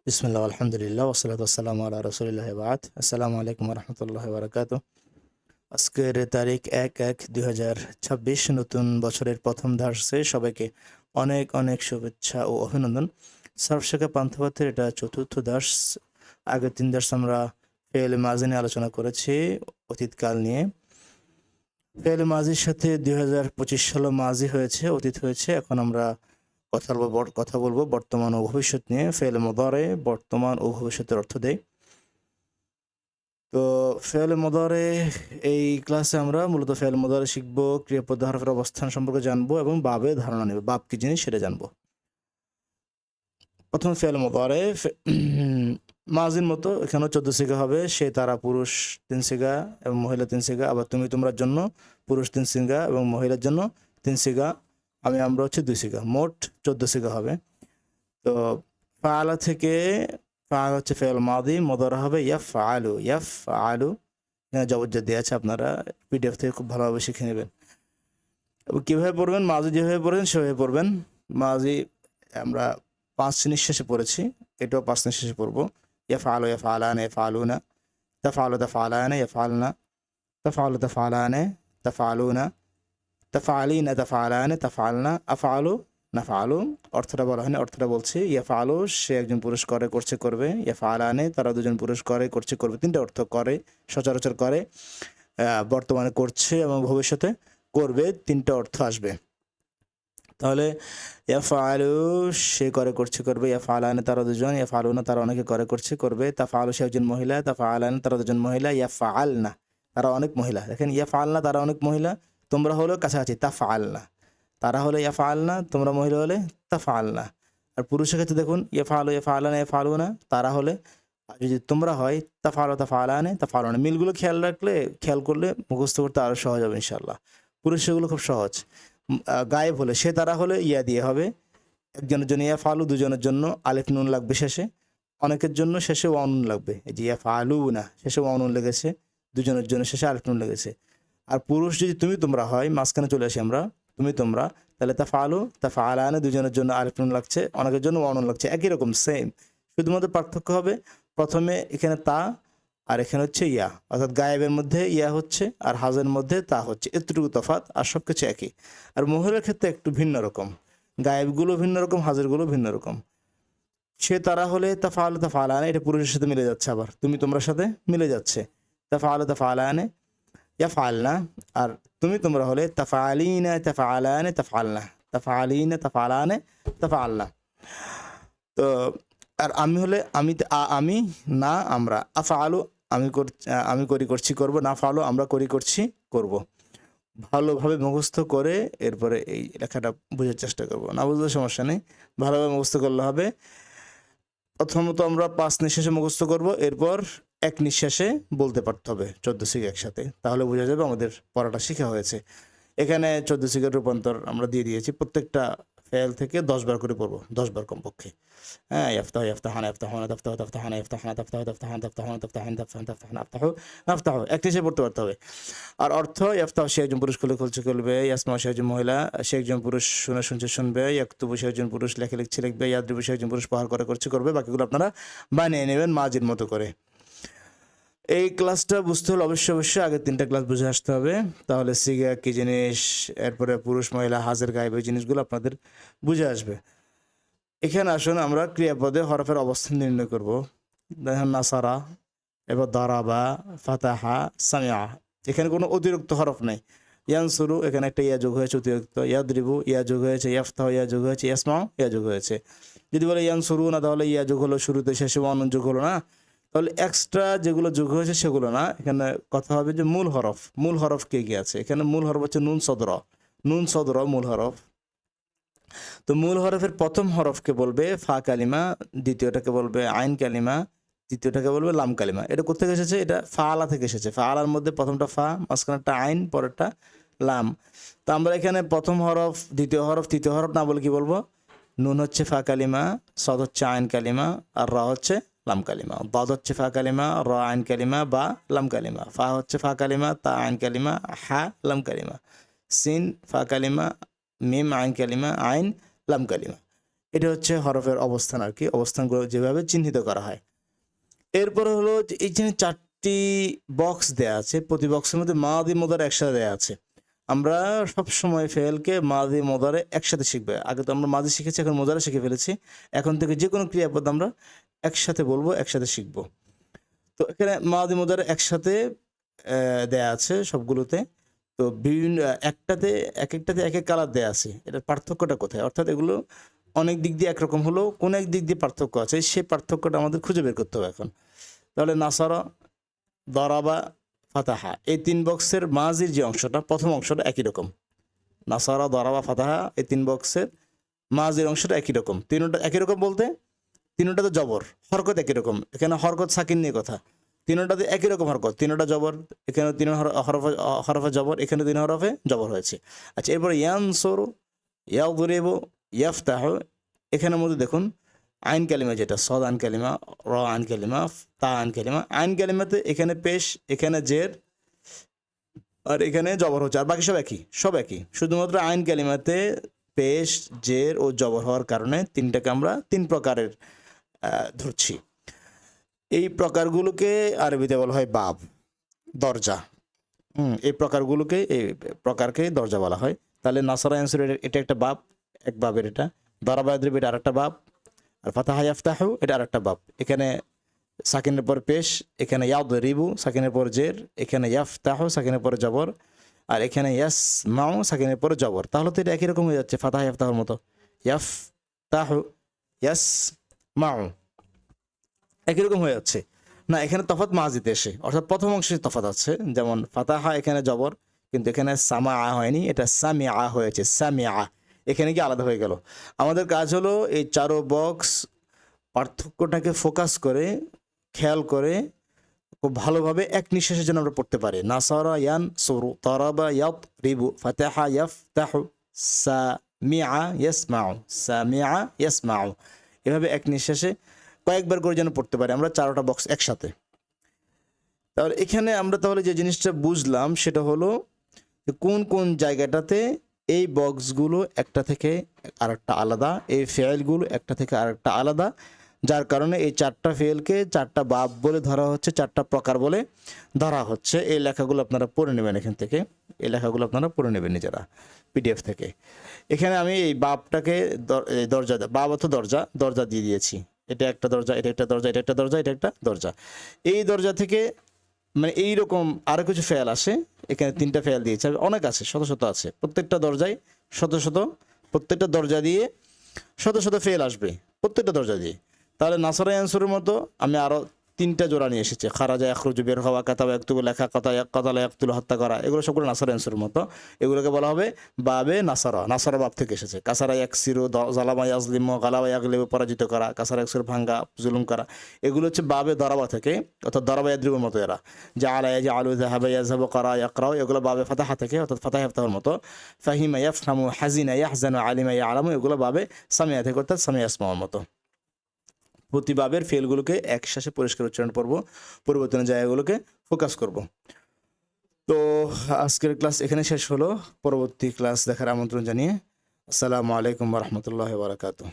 বিসমিল্লাহ আলহামদুলিল্লাহ ওয়াসসালাতু ওয়াসসালামু আলা রাসূলিল্লাহ বাদ। আসসালামু আলাইকুম রহমতুল্লাহ বারাকাতু। আজকের তারিখ 1/1/2026, নতুন বছরের প্রথম ধার্সে সবাইকে অনেক অনেক শুভেচ্ছা ও অভিনন্দন। সার্ফ শেখা পান্থপথের এটা চতুর্থ দার্স। আগের 3 দার্স আমরা ফেল মাজি নিয়ে আলোচনা করেছি, অতীতকাল নিয়ে। ফেল মাজির সাথে 2025 সালও মাজি হয়েছে, অতীত হয়েছে। এখন আমরা কথা বলবো বর্তমান ও ভবিষ্যৎ নিয়ে। ফেল মুদারে বর্তমান ও ভবিষ্যতের অর্থ দেয়। তো ফেল মুদারে এই ক্লাসে আমরা মূলত ফেল মুদারে শিখবো, ক্রিয়াপদ হরফের অবস্থান সম্পর্কে জানবো এবং বাবের ধারণা নেব, বাব কি জিনিস সেটা জানবো। প্রথম ফেল মুদারে মাজির মতো এখানেও 14 সিগা হবে। সে তারা পুরুষ 3 সিগা এবং মহিলা 3 সিগা। আবার তুমি তোমরার জন্য পুরুষ 3 সিগা এবং মহিলার জন্য 3 সিগা। আমরা হচ্ছে 2 সিগা, মোট 14 সিগা হবে। তো ফাআলা থেকে ফাআল হচ্ছে ফেল মাদি, মুদারা হবে ইয়াফআলু। এখানে জবর দেওয়া আছে, আপনারা পিডিএফ থেকে খুব ভালোভাবে শিখে নেবেন। এবং কীভাবে পড়বেন, মাজি যেভাবে পড়বেন সেভাবে পড়বেন। মাজি আমরা 5 নিঃশ্বাসে পড়েছি, এটাও 5 নিঃশ্বাসে পড়বো। ইয়াফআলু ইয়াফআলানা ইয়াফআলুনা, তাফআলু তাফআলানা ইয়াফআলনা, তাফআলু তাফআলানা তাফআলুনা, তাফআলিনা তাফআলানা তাফআলনা, আফআলু নাফআলু। অর্থটা বলা হয়নি, অর্থটা বলছি। ইয়াফআলু সে একজন পুরুষ করে, করছে, করবে। ইয়াফআলানে তারা দুজন পুরুষ করে, করছে, করবে। 3টা অর্থ: করে, সচরাচর করে, বর্তমানে করছে এবং ভবিষ্যতে করবে। 3টা অর্থ আসবে। তাহলে ইয়াফআলু সে করে, করছে, করবে। ইয়াফআলানে তারা দুজন, ইয়াফআলুনা তারা অনেকে করে, করছে, করবে। তাফআলু সে একজন মহিলা, তাফআলানে তারা দুজন মহিলা, ইয়াফআলনা তারা অনেক মহিলা। দেখেন, ইয়াফআলনা তারা অনেক মহিলা, তোমরা হলো কাছাকাছি তাফআলনা। তারা হলে ইয়াফআলনা, তোমরা মহিলা হলে তাফআলনা। আর পুরুষের ক্ষেত্রে দেখুন, ইয়াফআলু ইয়াফআলানা ইয়াফআলুনা, তারা হলে। আর যদি তোমরা হয় তাফআলু তাফআলানে তাফআলুনা। মিলগুলো খেয়াল করলে মুখস্থ করতে আরও সহজ হবে ইনশাআল্লাহ। পুরুষগুলো খুব সহজ। গায়েব হলে সে তারা হলে ইয়া দিয়ে হবে। একজনের জন্য ইয়াফআলু, দুজনের জন্য আলিফ নুন লাগবে শেষে। অনেকের জন্য শেষে ওয়াও নুন লাগবে। এই যে ইয়াফআলুনা শেষে ওয়াও নুন লেগেছে, দুজনের জন্য শেষে আলিফ নুন লেগেছে। আর পুরুষ যদি তুমি তোমরা হয়, মাঝখানে চলে আসি আমরা, তুমি তোমরা, তাহলে তাফআলু তাফআলানে দুজনের জন্য আলিফ নুন লাগছে, অনেকের জন্য ওয়াও নুন লাগছে। একই রকম সেম, শুধুমাত্র পার্থক্য হবে প্রথমে এখানে তা আর এখানে হচ্ছে ইয়া, অর্থাৎ গায়েবের মধ্যে ইয়া হচ্ছে আর হাজের মধ্যে তা হচ্ছে, এতটুকু তফাৎ। আর সব কিছু একই। আর মহিলার ক্ষেত্রে একটু ভিন্ন রকম, গায়েবগুলো ভিন্ন রকম, হাজেরগুলো ভিন্ন রকম। সে তারা হলে তাফআলু তাফআলানে, এটা পুরুষের সাথে মিলে যাচ্ছে, আবার তুমি তোমরার সাথে মিলে যাচ্ছে। তাফআলু তাফআলানে ইয়াফআলনা। আর তুমি তোমরা হলে তাফআলিনা তাফআলানে তাফআলনা, তাফআলিনা তাফআলানে তাফআলনা। তো আর আমি হলে আমি না আমরা। আফআলু আমি করি, করছি, করব। নাফআলু আমরা করি, করছি, করব। ভালোভাবে মুখস্থ করে এরপরে এই লেখাটা বোঝার চেষ্টা করব। না বুঝলে সমস্যা নেই, ভালোভাবে মুখস্থ করলে হবে। প্রথমত আমরা 5 নিঃশ্বাসে মুখস্থ করব, এরপর 1 নিঃশ্বাসে বলতে পারতে হবে 14 সিগা একসাথে, তাহলে বোঝা যাবে আমাদের পড়াটা শেখা হয়েছে। এখানে 14 সিগার রূপান্তর আমরা দিয়ে দিয়েছি। প্রত্যেকটা ফেল থেকে 10 বার করে পড়বো, 10 বার কমপক্ষে। হ্যাঁ, ইয়াফতাহু ইয়াফতাহানা ইয়াফতাহুনা তাফতাহু তাফতাহানা ইয়াফতাহানা তাফতাহু তাফতাহানা তাফতাহুনা তাফতাহান তাফতাহান তাফতাহানা আফতাহু নাফতাহু। এক নিঃশ্বাসে পড়তে পারতে হবে। আর অর্থ: ইয়াফতাহু সে একজন পুরুষ খুলে খুলছে খুলবে, ইয়াসমাউ সে একজন মহিলা, সে একজন পুরুষ শুনে শুনছে শুনবে, ইয়াকতুবু সে একজন পুরুষ লেখে লিখছে লিখবে, ইয়াদরিবু সে একজন পুরুষ প্রহার করে করছে করবে। বাকিগুলো আপনারা বানিয়ে নেবেন মাজির মতো করে। এই ক্লাসটা বুঝতে হলে অবশ্যই আগের 3টা ক্লাস বুঝে আসতে হবে, তাহলে সিগা কি জিনিস, এরপরে পুরুষ মহিলা হাজের গায়েব, এই জিনিসগুলো আপনাদের বুঝে আসবে। এখানে আসুন আমরা ক্রিয়াপদে হরফের অবস্থান নির্ণয় করব। দেখেন, নাসারা, এবার দারাবা, ফাতাহা, সামিআ। এখানে কোনো অতিরিক্ত হরফ নেই। ইয়ানসুরু এখানে একটা ইয়া যোগ হয়েছে অতিরিক্ত, ইয়াদরিবু ইয়া যোগ হয়েছে, ইয়াফতাহু ইয়া যোগ হয়েছে, ইয়াসমাউ ইয়া যোগ হয়েছে। যদি বলে ইয়ানসুরু না, তাহলে ইয়া যোগ হলো শুরুতে, শেষে ওয়ান যোগ হলো না, তাহলে এক্সট্রা যেগুলো যোগ হয়েছে সেগুলো না। এখানে কথা হবে যে মূল হরফ কে কে আছে। এখানে মূল হরফ হচ্ছে নুন সদর মূল হরফ। তো মূল হরফের প্রথম হরফকে বলবে ফা কালিমা, দ্বিতীয়টাকে বলবে আইন কালিমা, তৃতীয়টাকে বলবে লাম কালিমা। এটা কোথেকে এসেছে? এটা ফাআলা থেকে এসেছে। ফাআলার মধ্যে প্রথমটা ফা, মাঝখানেরটা আইন, পরেরটা লাম। তো আমরা এখানে প্রথম হরফ, দ্বিতীয় হরফ, তৃতীয় হরফ না বলে কি বলবো? নুন হচ্ছে ফা কালিমা, সদ হচ্ছে আইন কালিমা, আর রা হচ্ছে লাম কালিমা। দাদ হচ্ছে ফা কালিমা, র আইন কালিমা, বা লাম কালিমা। ফা হচ্ছে ফা কালিমা, তা আইন কালিমা, হা লাম কালিমা। সিন ফা কালিমা, মিম আইন কালিমা, আইন লাম কালিমা। এটা হচ্ছে হরফের অবস্থান আর কি, অবস্থানগুলো যেভাবে চিহ্নিত করা হয়। এরপরে হলো যে এইখানে 4টি বক্স দেয়া আছে, প্রতি বক্সের মধ্যে মাদি মুদারে একসাথে দেয়া আছে। আমরা সবসময় ফেলকে মাদি মুদারে একসাথে শিখবে। আগে তো আমরা মাদি শিখেছি, এখন মুদারে শিখে ফেলেছি। এখন থেকে যে কোনো ক্রিয়াপদ আমরা একসাথে বলবো, একসাথে শিখবো। তো এখানে মাদি মুদারে একসাথে দেয়া আছে সবগুলোতে। তো বিভিন্ন একটাতে এক এক কালার দেয়া আছে। এটার পার্থক্যটা কোথায়? অর্থাৎ এগুলো অনেক দিক দিয়ে একরকম হলেও কোনো এক দিক দিয়ে পার্থক্য আছে, সেই পার্থক্যটা আমাদের খুঁজে বের করতে হবে এখন। তাহলে নাসারা, দরাবা, ফাতাহা, এই 3 বক্সের মাঝির যে অংশটা, প্রথম অংশটা একই রকম। নাসারা, দরাবা, ফাতাহা, এই 3 বক্সের মাঝির অংশটা একই রকম। তিনটা একই রকম বলতে তিনটাতে জবর, হরকত একই রকম। এখানে হরকত সাকিন নিয়ে কথা। তিনটাতে একই রকম হরকত, তিনটা জবর, এখানে 3 হরফে জবর, এখানে 3 হরফে জবর হয়েছে। আচ্ছা, এরপরে ইয়ানসুরু, ইয়াদরিবু, ইয়াফতাহু, এখানের মধ্যে দেখুন আইন কালিমা, যেটা সদ আইন কালিমা, র আইন কালিমা, তা আইন কালিমা। আইন কালিমাতে এখানে পেশ, এখানে জের, আর এখানে জবর হচ্ছে, আর বাকি সব একই। শুধুমাত্র আইন কালিমাতে পেশ, জের ও জবর হওয়ার কারণে তিনটাকে আমরা 3 প্রকারের ধরছি। এই প্রকারগুলোকে আরবিতে বলা হয় বাব, দরজা। এই প্রকারকে দরজা বলা হয়। তাহলে নাসারা ইয়ানসুর এটা একটা বাব, এক বাবের এটা। দরাবা ইয়াদরিবু এটা আরেকটা বাব, আর ফাতাহা ইয়াফতাহু এটা আরেকটা বাব। এখানে সাকিনের পর পেশ, এখানে ইয়াদরিবু সাকিনের পর জের, এখানে ইয়াফতাহু সাকিনের পর জবর, আর এখানে ইয়াসমাউ সাকিনের পর জবর। তাহলে তো এটা একই রকম হয়ে যাচ্ছে ফাতাহা ইয়াফতাহুর মতো। ইয়াফতাহু, ইয়াসমাউ, একই রকম হয়ে যাচ্ছে না? এখানে তফাৎ মাজিতে এসে, অর্থাৎ প্রথম অংশে তফাৎ আছে। যেমন ফাতাহা এখানে জবর, কিন্তু এখানে সামা হয়নি, এটা সামিআ হয়েছে। সামিআ এখানে কি আলাদা হয়ে গেল। আমাদের কাজ হলো এই 4 বক্স পার্থক্যটাকে ফোকাস করে, খেয়াল করে, খুব ভালোভাবে এক নিঃশ্বাসের জন্য আমরা পড়তে পারি। নাসারা ইয়ানসুরু, দরাবা ইয়াদরিবু, ফাতাহা ইয়াফতাহু, সামিআ ইয়াসমাউ, সামিআ ইয়াসমাউ, এভাবে এক নিঃশ্বাসে কয়েকবার করে যেন পড়তে পারি আমরা 4টা বক্স একসাথে। তাহলে এখানে আমরা যে জিনিসটা বুঝলাম সেটা হলো কোন কোন জায়গাটাতে এই বক্সগুলো একটা থেকে আরেকটা আলাদা, এই ফেলগুলো একটা থেকে আরেকটা আলাদা, যার কারণে এই 4টা ফেলকে 4টা বাব বলে ধরা হচ্ছে, 4টা প্রকার বলে ধরা হচ্ছে। এই লেখাগুলো আপনারা পড়ে নেবেন এখান থেকে, এই লেখাগুলো আপনারা পড়ে নেবেন নিজেরা পিডিএফ থেকে। এখানে আমি এই বাবটাকে দরজা, বাব অর্থ দরজা দিয়ে দিয়েছি। এটা একটা দরজা, এটা একটা দরজা, এটা একটা দরজা, এটা একটা দরজা। এই দরজা থেকে মানে এইরকম আরও কিছু ফেল আসে। এখানে 3টা ফেল দিয়েছে, অনেক আছে, শত আছে। প্রত্যেকটা দরজায় প্রত্যেকটা দরজা দিয়ে শত ফেল আসবে, প্রত্যেকটা দরজা দিয়ে। তাহলে নাসারা ইয়ানসুরের মতো আমি আরও 3টা জোড়া নিয়ে এসেছি। খারাজা ইয়াখরুজু, বের হওয়া, কাতাবা ইয়াকতুবু, লেখা, কাতালা ইয়াকতুলু, হত্যা করা, এগুলো সবগুলো নাসারা ইয়ানসুরের মতো। এগুলোকে বলা হবে বাবে নাসারা বাব থেকে এসেছে। কাসারা ইয়াকসিরু, জালামা ইয়াজলিমু, গালাবা ইয়াগলিবু, পরাজিত করা, কাসারা ইয়াকসিরু, ভাঙ্গা, জুলুম করা, এগুলো হচ্ছে বাবে দরাবা থেকে, অর্থাৎ দরাবা ইয়াদরিবুর মতো। এরা জাআলা ইয়াজআলু, যাহাবা ইয়াযহাবু, করা ইয়াকরাউ, এগুলো বাবে ফাতাহা থেকে, অর্থাৎ ফাতাহা ইয়াফতাহুর মতো। ফাহিমা ইয়াফহামু, হাজিনা ইয়াহজানু, আলিমা ইয়ালামু, এগুলো বাবে সামিয়া থেকে, অর্থাৎ সামিয়া ইয়াসমাউর মতো। প্রতিবাবের ফেলগুলোকে একসাথে পরিষ্কার উচ্চারণ করব, পরিবর্তনের জায়গাগুলোকে ফোকাস করব। তো আজকের ক্লাস এখানে শেষ হলো। পরবর্তী ক্লাস দেখার আমন্ত্রণ জানিয়ে আসসালামু আলাইকুম ওয়া রাহমাতুল্লাহি ওয়া বারাকাতুহু।